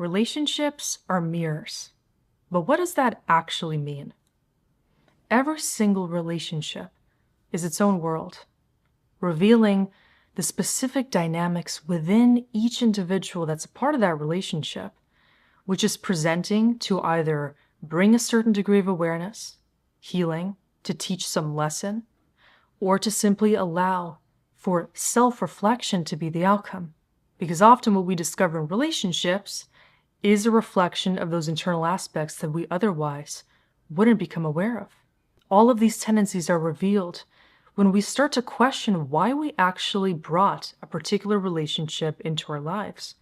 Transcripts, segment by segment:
relationships are mirrors. But what does that actually mean? Every single relationship is its own world, revealing the specific dynamics within each individual that's a part of that relationship, which is presenting to either bring a certain degree of awareness, healing, to teach some lesson, or to simply allow for self-reflection to be the outcome. Because often what we discover in relationships is a reflection of those internal aspects that we otherwise wouldn't become aware of. All of these tendencies are revealed when we start to question why we actually brought a particular relationship into our lives.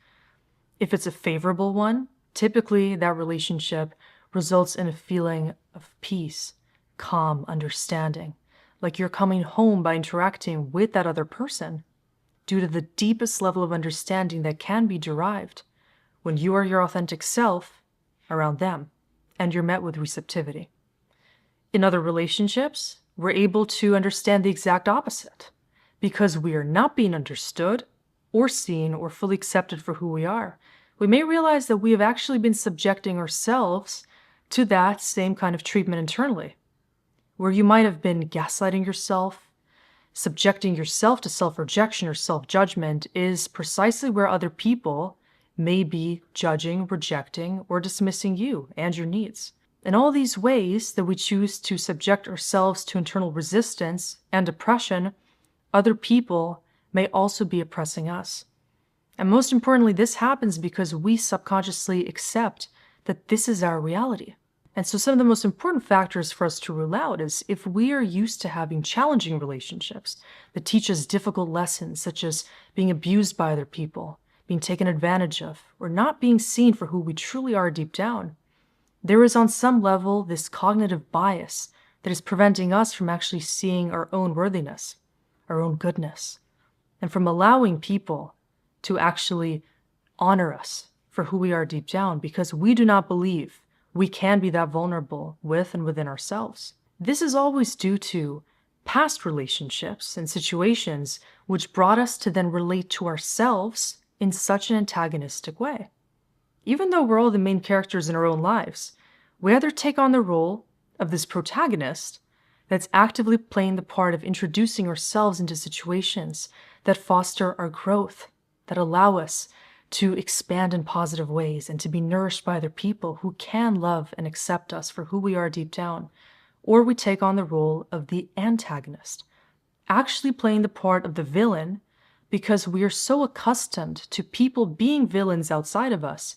If it's a favorable one, typically that relationship results in a feeling of peace, calm, understanding, like you're coming home by interacting with that other person due to the deepest level of understanding that can be derived when you are your authentic self around them and you're met with receptivity. In other relationships, we're able to understand the exact opposite because we are not being understood or seen or fully accepted for who we are. We may realize that we have actually been subjecting ourselves to that same kind of treatment internally, where you might have been gaslighting yourself. Subjecting yourself to self-rejection or self-judgment is precisely where other people may be judging, rejecting, or dismissing you and your needs. In all these ways that we choose to subject ourselves to internal resistance and oppression, other people may also be oppressing us. And most importantly, this happens because we subconsciously accept that this is our reality. And so some of the most important factors for us to rule out is if we are used to having challenging relationships that teach us difficult lessons, such as being abused by other people, being taken advantage of, or not being seen for who we truly are deep down, there is on some level this cognitive bias that is preventing us from actually seeing our own worthiness, our own goodness, and from allowing people to actually honor us for who we are deep down because we do not believe we can be that vulnerable with and within ourselves. This is always due to past relationships and situations which brought us to then relate to ourselves in such an antagonistic way. Even though we're all the main characters in our own lives, we either take on the role of this protagonist that's actively playing the part of introducing ourselves into situations that foster our growth, that allow us to expand in positive ways and to be nourished by other people who can love and accept us for who we are deep down, or we take on the role of the antagonist, actually playing the part of the villain because we are so accustomed to people being villains outside of us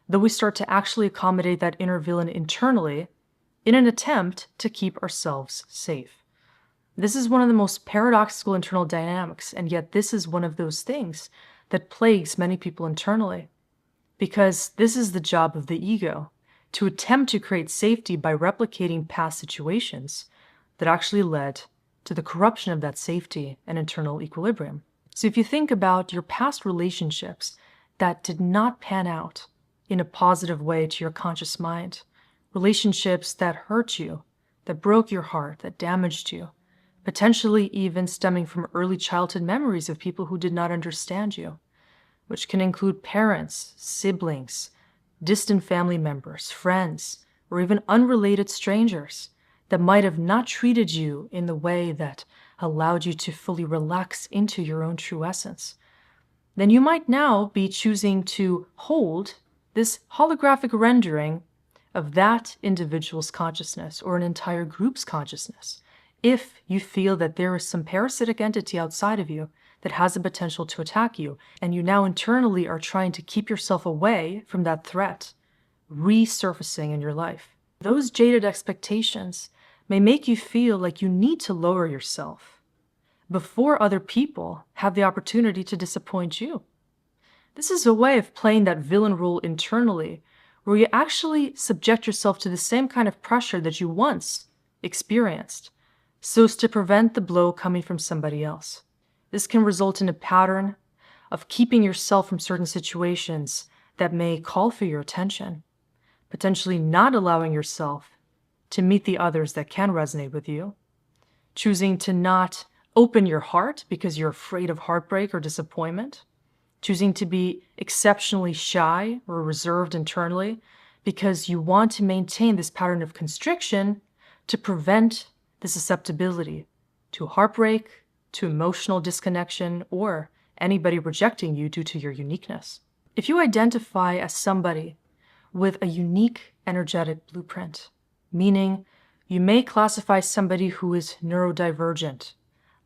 that we start to actually accommodate that inner villain internally in an attempt to keep ourselves safe. This is one of the most paradoxical internal dynamics, and yet this is one of those things that plagues many people internally. Because this is the job of the ego, to attempt to create safety by replicating past situations that actually led to the corruption of that safety and internal equilibrium. So if you think about your past relationships that did not pan out in a positive way to your conscious mind, relationships that hurt you, that broke your heart, that damaged you, potentially even stemming from early childhood memories of people who did not understand you, which can include parents, siblings, distant family members, friends, or even unrelated strangers that might have not treated you in the way that allowed you to fully relax into your own true essence. Then you might now be choosing to hold this holographic rendering of that individual's consciousness or an entire group's consciousness if you feel that there is some parasitic entity outside of you that has the potential to attack you, and you now internally are trying to keep yourself away from that threat resurfacing in your life. Those jaded expectations may make you feel like you need to lower yourself before other people have the opportunity to disappoint you. This is a way of playing that villain role internally, where you actually subject yourself to the same kind of pressure that you once experienced, so as to prevent the blow coming from somebody else. This can result in a pattern of keeping yourself from certain situations that may call for your attention, potentially not allowing yourself to meet the others that can resonate with you, choosing to not open your heart because you're afraid of heartbreak or disappointment, choosing to be exceptionally shy or reserved internally because you want to maintain this pattern of constriction to prevent the susceptibility to heartbreak, to emotional disconnection, or anybody rejecting you due to your uniqueness. If you identify as somebody with a unique energetic blueprint, meaning you may classify somebody who is neurodivergent,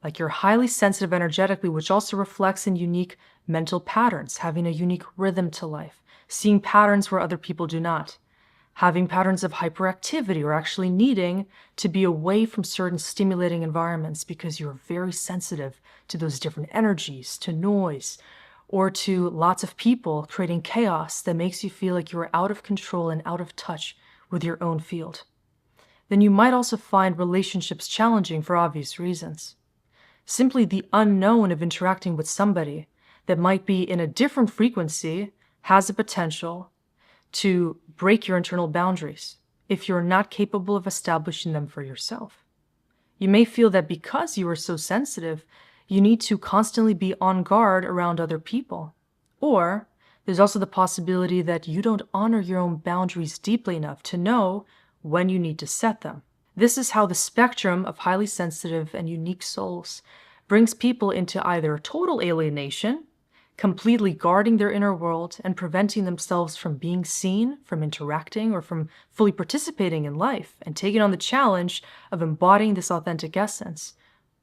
like you're highly sensitive energetically, which also reflects in unique mental patterns, having a unique rhythm to life, seeing patterns where other people do not, having patterns of hyperactivity, or actually needing to be away from certain stimulating environments because you're very sensitive to those different energies, to noise, or to lots of people creating chaos that makes you feel like you're out of control and out of touch with your own field. Then you might also find relationships challenging for obvious reasons. Simply the unknown of interacting with somebody that might be in a different frequency has the potential to break your internal boundaries if you're not capable of establishing them for yourself. You may feel that because you are so sensitive, you need to constantly be on guard around other people. Or there's also the possibility that you don't honor your own boundaries deeply enough to know when you need to set them. This is how the spectrum of highly sensitive and unique souls brings people into either total alienation, completely guarding their inner world and preventing themselves from being seen, from interacting, or from fully participating in life and taking on the challenge of embodying this authentic essence,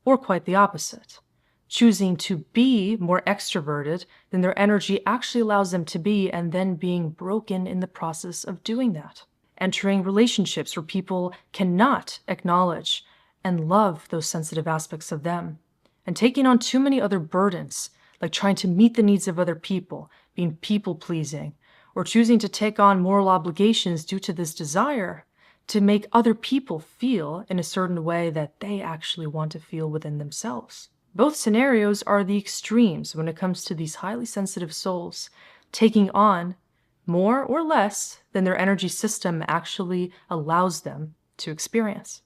or quite the opposite, choosing to be more extroverted than their energy actually allows them to be and then being broken in the process of doing that. Entering relationships where people cannot acknowledge and love those sensitive aspects of them, and taking on too many other burdens, like trying to meet the needs of other people, being people-pleasing, or choosing to take on moral obligations due to this desire to make other people feel in a certain way that they actually want to feel within themselves. Both scenarios are the extremes when it comes to these highly sensitive souls taking on more or less than their energy system actually allows them to experience.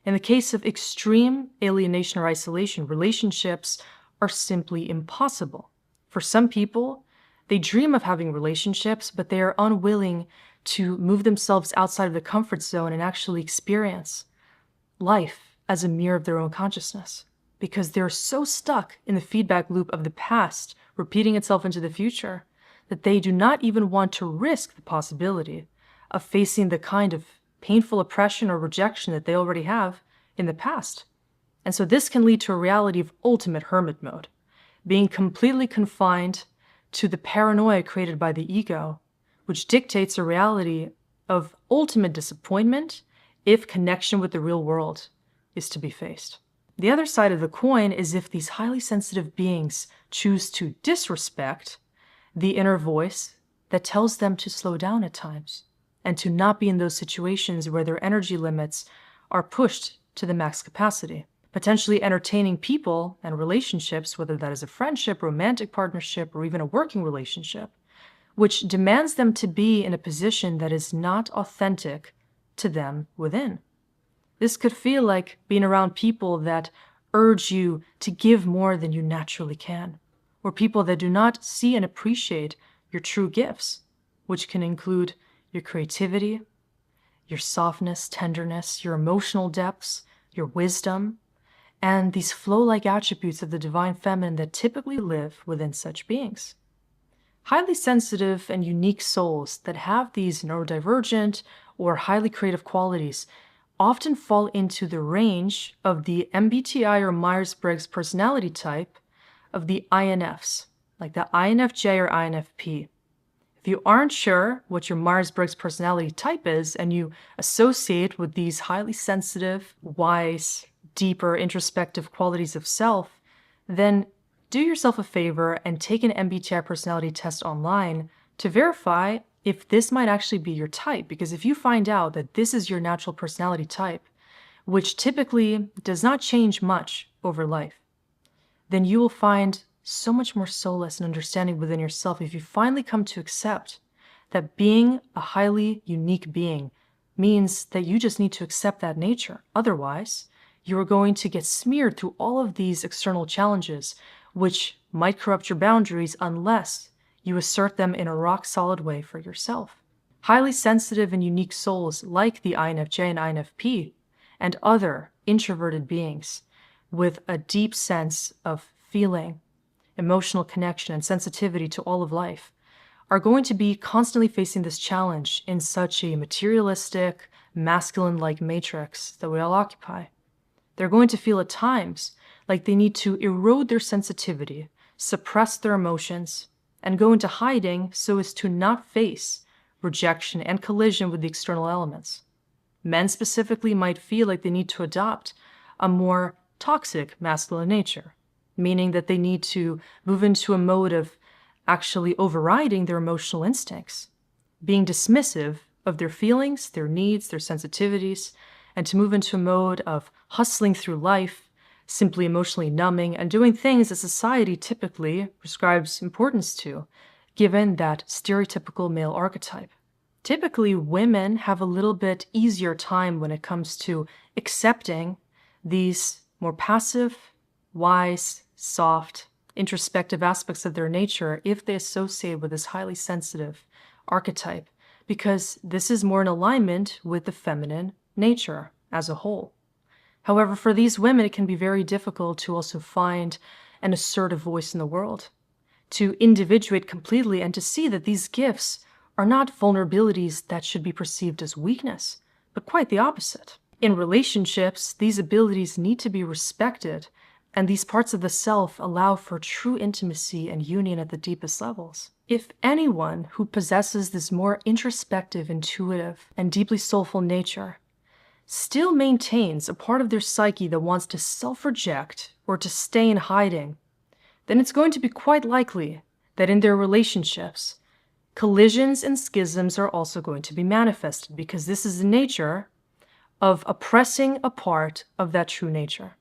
In the case of extreme alienation or isolation, relationships are simply impossible. For some people, they dream of having relationships, but they are unwilling to move themselves outside of the comfort zone and actually experience life as a mirror of their own consciousness, because they're so stuck in the feedback loop of the past repeating itself into the future that they do not even want to risk the possibility of facing the kind of painful oppression or rejection that they already have in the past. And so this can lead to a reality of ultimate hermit mode, being completely confined to the paranoia created by the ego, which dictates a reality of ultimate disappointment if connection with the real world is to be faced. The other side of the coin is if these highly sensitive beings choose to disrespect the inner voice that tells them to slow down at times and to not be in those situations where their energy limits are pushed to the max capacity, potentially entertaining people and relationships, whether that is a friendship, romantic partnership, or even a working relationship, which demands them to be in a position that is not authentic to them within. This could feel like being around people that urge you to give more than you naturally can, or people that do not see and appreciate your true gifts, which can include your creativity, your softness, tenderness, your emotional depths, your wisdom, and these flow-like attributes of the divine feminine that typically live within such beings. Highly sensitive and unique souls that have these neurodivergent or highly creative qualities often fall into the range of the MBTI or Myers-Briggs personality type of the INFs, like the INFJ or INFP. If you aren't sure what your Myers-Briggs personality type is and you associate with these highly sensitive, wise, deeper, introspective qualities of self, then do yourself a favor and take an MBTI personality test online to verify if this might actually be your type. Because if you find out that this is your natural personality type, which typically does not change much over life, then you will find so much more solace and understanding within yourself if you finally come to accept that being a highly unique being means that you just need to accept that nature. Otherwise, you are going to get smeared through all of these external challenges which might corrupt your boundaries unless you assert them in a rock-solid way for yourself. Highly sensitive and unique souls like the INFJ and INFP and other introverted beings with a deep sense of feeling, emotional connection, and sensitivity to all of life are going to be constantly facing this challenge in such a materialistic, masculine-like matrix that we all occupy. They're going to feel at times like they need to erode their sensitivity, suppress their emotions, and go into hiding so as to not face rejection and collision with the external elements. Men specifically might feel like they need to adopt a more toxic masculine nature, meaning that they need to move into a mode of actually overriding their emotional instincts, being dismissive of their feelings, their needs, their sensitivities, and to move into a mode of hustling through life, simply emotionally numbing, and doing things that society typically prescribes importance to, given that stereotypical male archetype. Typically, women have a little bit easier time when it comes to accepting these more passive, wise, soft, introspective aspects of their nature if they associate with this highly sensitive archetype, because this is more in alignment with the feminine nature as a whole. However, for these women, it can be very difficult to also find an assertive voice in the world, to individuate completely and to see that these gifts are not vulnerabilities that should be perceived as weakness, but quite the opposite. In relationships, these abilities need to be respected, and these parts of the self allow for true intimacy and union at the deepest levels. If anyone who possesses this more introspective, intuitive, and deeply soulful nature still maintains a part of their psyche that wants to self-reject or to stay in hiding, then it's going to be quite likely that in their relationships, collisions and schisms are also going to be manifested, because this is the nature of oppressing a part of that true nature.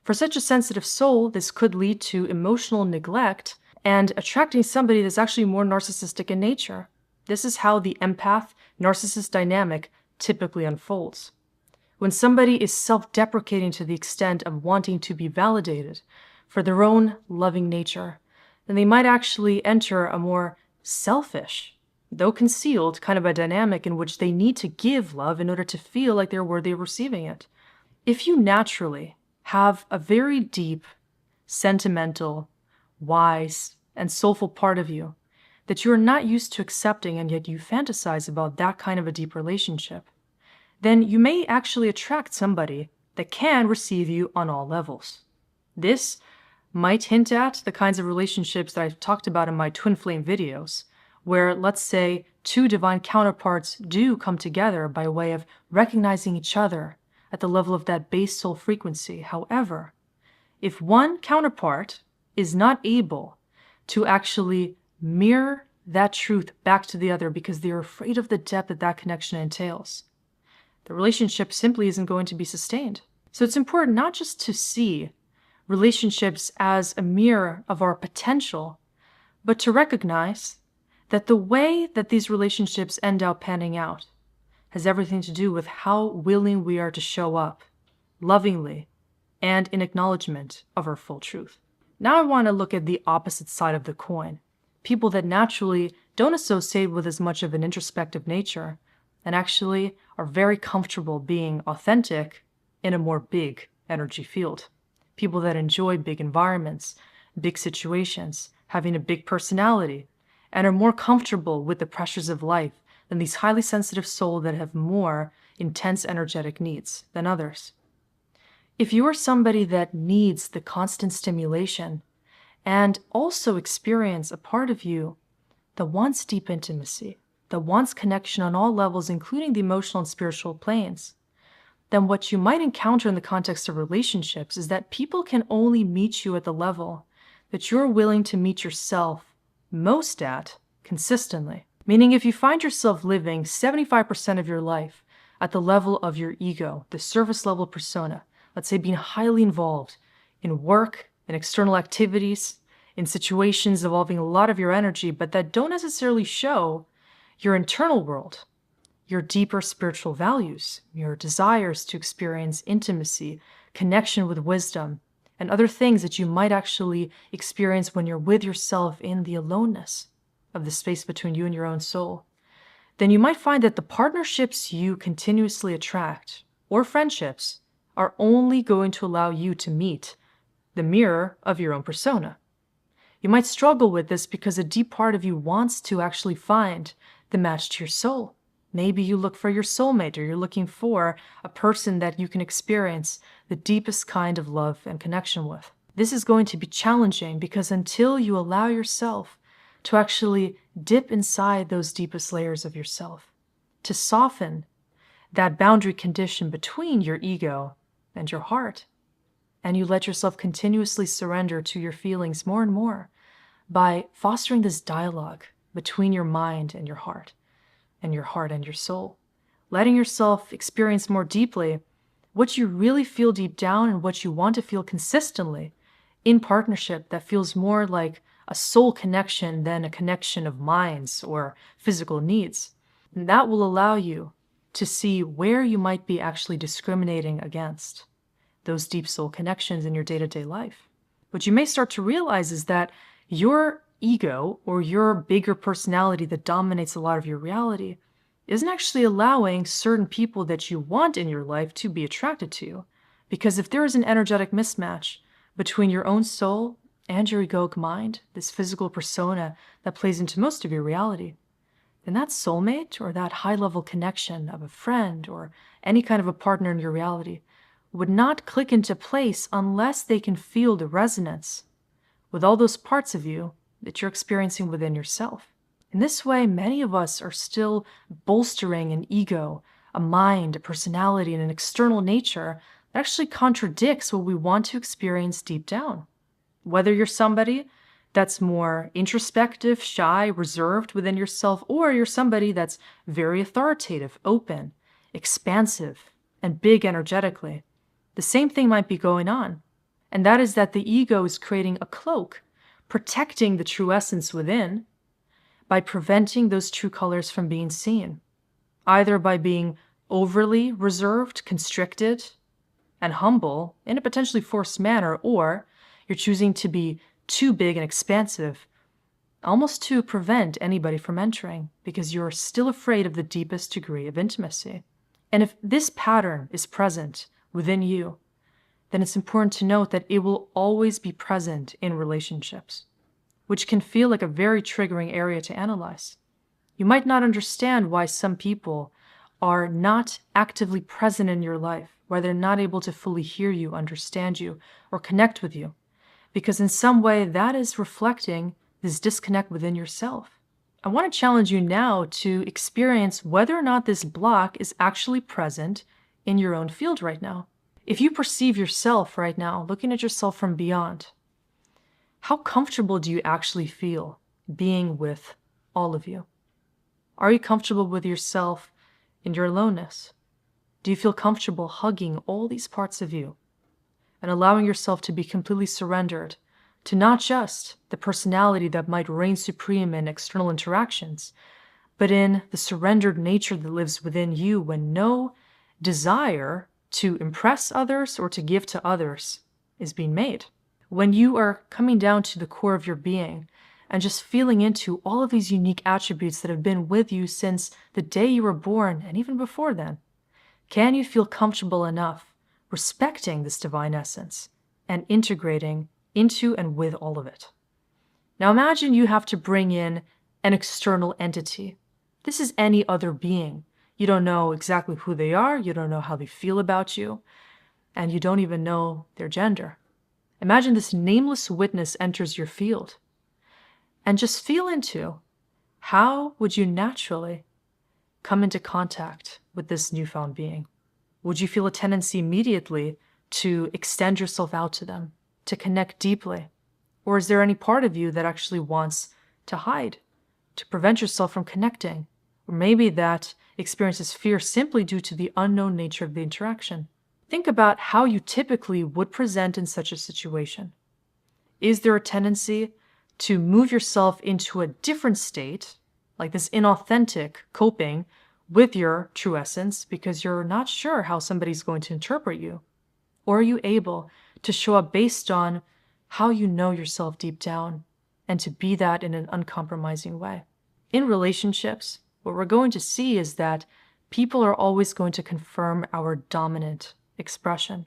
For such a sensitive soul, this could lead to emotional neglect and attracting somebody that's actually more narcissistic in nature. This is how the empath-narcissist dynamic typically unfolds. When somebody is self-deprecating to the extent of wanting to be validated for their own loving nature, then they might actually enter a more selfish, though concealed, kind of a dynamic in which they need to give love in order to feel like they're worthy of receiving it. If you naturally have a very deep, sentimental, wise, and soulful part of you that you are not used to accepting, and yet you fantasize about that kind of a deep relationship, then you may actually attract somebody that can receive you on all levels. This might hint at the kinds of relationships that I've talked about in my twin flame videos, where, let's say, two divine counterparts do come together by way of recognizing each other at the level of that base soul frequency. However, if one counterpart is not able to actually mirror that truth back to the other because they're afraid of the depth that that connection entails, the relationship simply isn't going to be sustained. So it's important not just to see relationships as a mirror of our potential, but to recognize that the way that these relationships end up panning out has everything to do with how willing we are to show up lovingly and in acknowledgement of our full truth. Now I want to look at the opposite side of the coin. People that naturally don't associate with as much of an introspective nature and actually are very comfortable being authentic in a more big energy field. People that enjoy big environments, big situations, having a big personality, and are more comfortable with the pressures of life than these highly sensitive souls that have more intense energetic needs than others. If you are somebody that needs the constant stimulation and also experience a part of you that wants deep intimacy, that wants connection on all levels, including the emotional and spiritual planes, then what you might encounter in the context of relationships is that people can only meet you at the level that you're willing to meet yourself most at consistently. Meaning if you find yourself living 75% of your life at the level of your ego, the service level persona, let's say being highly involved in work and external activities, in situations involving a lot of your energy, but that don't necessarily show your internal world, your deeper spiritual values, your desires to experience intimacy, connection with wisdom, and other things that you might actually experience when you're with yourself in the aloneness of the space between you and your own soul, then you might find that the partnerships you continuously attract, or friendships, are only going to allow you to meet the mirror of your own persona. You might struggle with this because a deep part of you wants to actually find the match to your soul. Maybe you look for your soulmate, or you're looking for a person that you can experience the deepest kind of love and connection with. This is going to be challenging because until you allow yourself to actually dip inside those deepest layers of yourself, to soften that boundary condition between your ego and your heart, and you let yourself continuously surrender to your feelings more and more by fostering this dialogue between your mind and your heart and your soul, letting yourself experience more deeply what you really feel deep down and what you want to feel consistently in partnership that feels more like a soul connection than a connection of minds or physical needs. And that will allow you to see where you might be actually discriminating against those deep soul connections in your day-to-day life. What you may start to realize is that your ego, or your bigger personality that dominates a lot of your reality, isn't actually allowing certain people that you want in your life to be attracted to you. Because if there is an energetic mismatch between your own soul and your egoic mind, this physical persona that plays into most of your reality, then that soulmate, or that high-level connection of a friend or any kind of a partner in your reality, would not click into place unless they can feel the resonance with all those parts of you that you're experiencing within yourself. In this way, many of us are still bolstering an ego, a mind, a personality, and an external nature that actually contradicts what we want to experience deep down. Whether you're somebody that's more introspective, shy, reserved within yourself, or you're somebody that's very authoritative, open, expansive, and big energetically, the same thing might be going on. And that is that the ego is creating a cloak, protecting the true essence within by preventing those true colors from being seen, either by being overly reserved, constricted, and humble in a potentially forced manner, or you're choosing to be too big and expansive, almost to prevent anybody from entering, because you're still afraid of the deepest degree of intimacy. And if this pattern is present within you, then it's important to note that it will always be present in relationships, which can feel like a very triggering area to analyze. You might not understand why some people are not actively present in your life, why they're not able to fully hear you, understand you, or connect with you, because in some way that is reflecting this disconnect within yourself. I want to challenge you now to experience whether or not this block is actually present in your own field right now. If you perceive yourself right now, looking at yourself from beyond, how comfortable do you actually feel being with all of you? Are you comfortable with yourself in your aloneness? Do you feel comfortable hugging all these parts of you and allowing yourself to be completely surrendered to not just the personality that might reign supreme in external interactions, but in the surrendered nature that lives within you when no desire to impress others or to give to others is being made? When you are coming down to the core of your being and just feeling into all of these unique attributes that have been with you since the day you were born and even before then, can you feel comfortable enough respecting this divine essence and integrating into and with all of it? Now imagine you have to bring in an external entity. This is any other being. You don't know exactly who they are, you don't know how they feel about you, and you don't even know their gender. Imagine this nameless witness enters your field, and just feel into how would you naturally come into contact with this newfound being? Would you feel a tendency immediately to extend yourself out to them, to connect deeply? Or is there any part of you that actually wants to hide, to prevent yourself from connecting? Or maybe that experiences fear simply due to the unknown nature of the interaction. Think about how you typically would present in such a situation. Is there a tendency to move yourself into a different state, like this inauthentic coping with your true essence because you're not sure how somebody's going to interpret you? Or are you able to show up based on how you know yourself deep down, and to be that in an uncompromising way. In relationships, what we're going to see is that people are always going to confirm our dominant expression.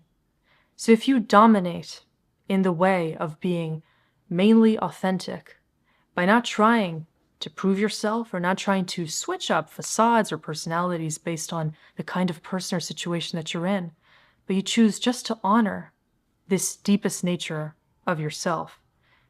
So if you dominate in the way of being mainly authentic, by not trying to prove yourself or not trying to switch up facades or personalities based on the kind of person or situation that you're in, but you choose just to honor this deepest nature of yourself,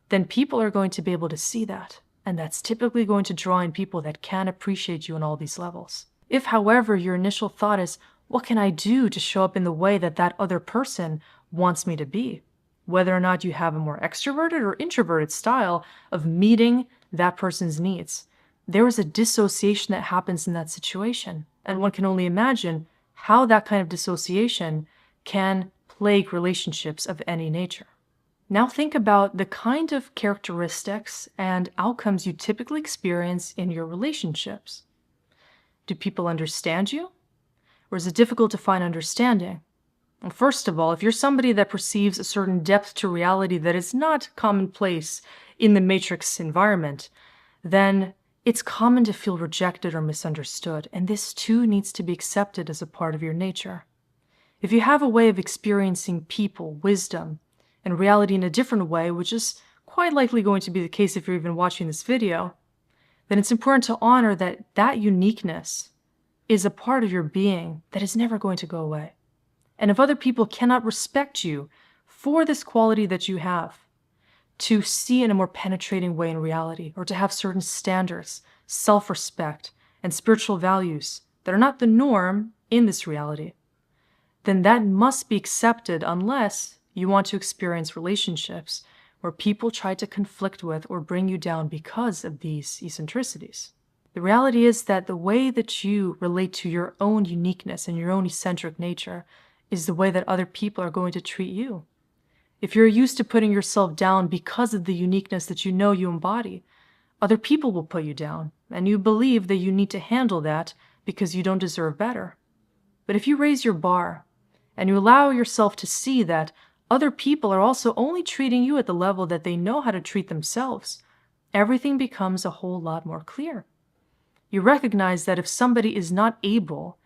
then people are going to be able to see that. And that's typically going to draw in people that can appreciate you on all these levels. If, however, your initial thought is, what can I do to show up in the way that that other person wants me to be? Whether or not you have a more extroverted or introverted style of meeting that person's needs, there is a dissociation that happens in that situation. And one can only imagine how that kind of dissociation can plague relationships of any nature. Now think about the kind of characteristics and outcomes you typically experience in your relationships. Do people understand you? Or is it difficult to find understanding? Well, first of all, if you're somebody that perceives a certain depth to reality that is not commonplace in the matrix environment, then it's common to feel rejected or misunderstood, and this too needs to be accepted as a part of your nature. If you have a way of experiencing people, wisdom, and reality in a different way, which is quite likely going to be the case if you're even watching this video, then it's important to honor that that uniqueness is a part of your being that is never going to go away. And if other people cannot respect you for this quality that you have, to see in a more penetrating way in reality, or to have certain standards, self-respect, and spiritual values that are not the norm in this reality, then that must be accepted unless you want to experience relationships where people try to conflict with or bring you down because of these eccentricities. The reality is that the way that you relate to your own uniqueness and your own eccentric nature is the way that other people are going to treat you. If you're used to putting yourself down because of the uniqueness that you know you embody, other people will put you down, and you believe that you need to handle that because you don't deserve better. But if you raise your bar and you allow yourself to see that other people are also only treating you at the level that they know how to treat themselves, everything becomes a whole lot more clear. You recognize that if somebody is not able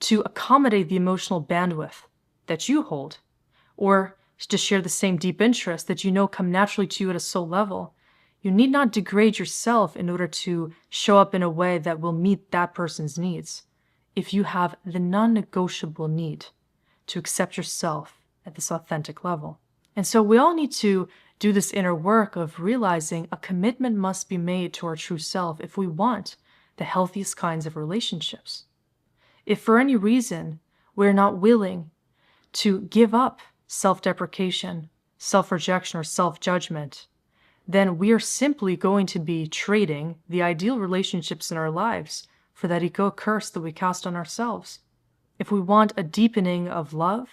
to accommodate the emotional bandwidth that you hold, or to share the same deep interests that you know come naturally to you at a soul level, you need not degrade yourself in order to show up in a way that will meet that person's needs. If you have the non-negotiable need to accept yourself at this authentic level. And so we all need to do this inner work of realizing a commitment must be made to our true self if we want the healthiest kinds of relationships. If for any reason we're not willing to give up self-deprecation, self-rejection, or self-judgment, then we are simply going to be trading the ideal relationships in our lives for that ego curse that we cast on ourselves. If we want a deepening of love,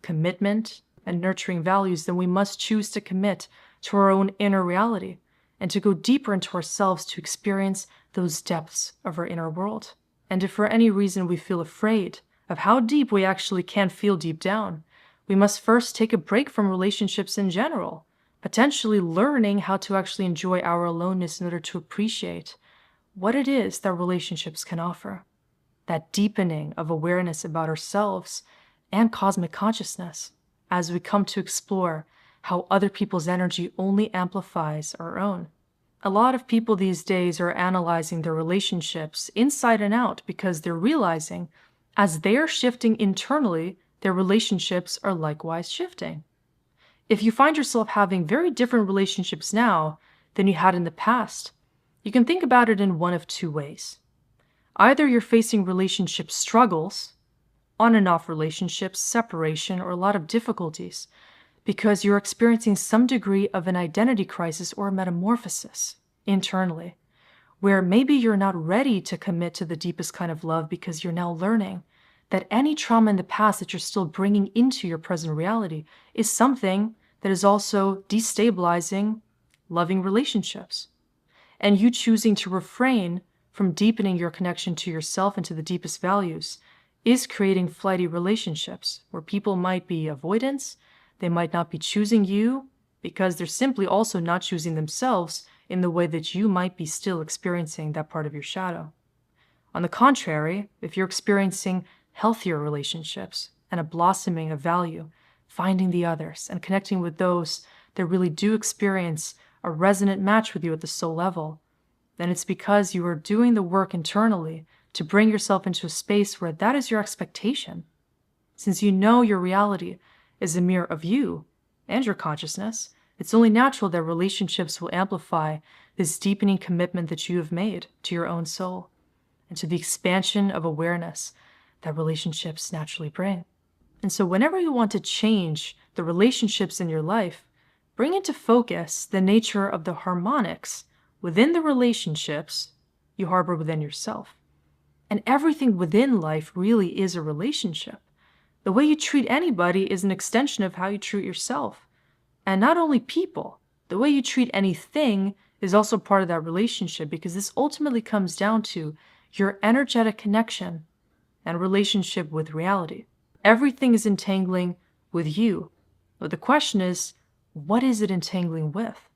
commitment, and nurturing values, then we must choose to commit to our own inner reality and to go deeper into ourselves to experience those depths of our inner world. And if for any reason we feel afraid of how deep we actually can feel deep down, we must first take a break from relationships in general, potentially learning how to actually enjoy our aloneness in order to appreciate what it is that relationships can offer. That deepening of awareness about ourselves and cosmic consciousness as we come to explore how other people's energy only amplifies our own. A lot of people these days are analyzing their relationships inside and out because they're realizing as they're shifting internally, their relationships are likewise shifting. If you find yourself having very different relationships now than you had in the past, you can think about it in one of two ways. Either you're facing relationship struggles, on and off relationships, separation, or a lot of difficulties because you're experiencing some degree of an identity crisis or a metamorphosis internally, where maybe you're not ready to commit to the deepest kind of love because you're now learning that any trauma in the past that you're still bringing into your present reality is something that is also destabilizing loving relationships. And you choosing to refrain from deepening your connection to yourself and to the deepest values is creating flighty relationships where people might be avoidance, They might not be choosing you because they're simply also not choosing themselves in the way that you might be still experiencing that part of your shadow. On the contrary, if you're experiencing healthier relationships and a blossoming of value, finding the others and connecting with those that really do experience a resonant match with you at the soul level, then it's because you are doing the work internally to bring yourself into a space where that is your expectation. Since you know your reality is a mirror of you and your consciousness, it's only natural that relationships will amplify this deepening commitment that you have made to your own soul and to the expansion of awareness that relationships naturally bring. And so whenever you want to change the relationships in your life, bring into focus the nature of the harmonics within the relationships you harbor within yourself. And everything within life really is a relationship. The way you treat anybody is an extension of how you treat yourself. And not only people, the way you treat anything is also part of that relationship, because this ultimately comes down to your energetic connection and relationship with reality. Everything is entangling with you. But the question is, what is it entangling with?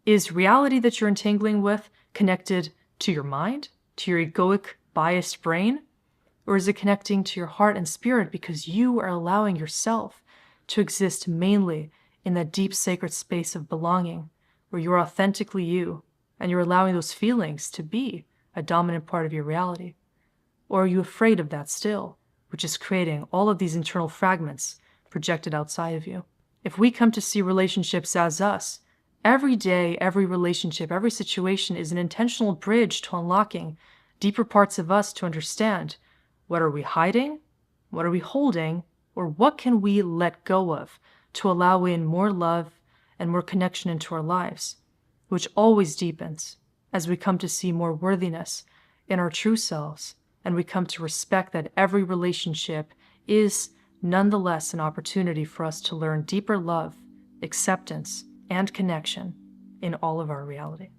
Is reality that you're entangling with connected to your mind, to your egoic, biased brain? Or is it connecting to your heart and spirit because you are allowing yourself to exist mainly in that deep sacred space of belonging, where you're authentically you, and you're allowing those feelings to be a dominant part of your reality? Or are you afraid of that still, which is creating all of these internal fragments projected outside of you? If we come to see relationships as us, every day, every relationship, every situation is an intentional bridge to unlocking deeper parts of us to understand what are we hiding, what are we holding, or what can we let go of to allow in more love and more connection into our lives, which always deepens as we come to see more worthiness in our true selves, and we come to respect that every relationship is nonetheless an opportunity for us to learn deeper love, acceptance, and connection in all of our reality.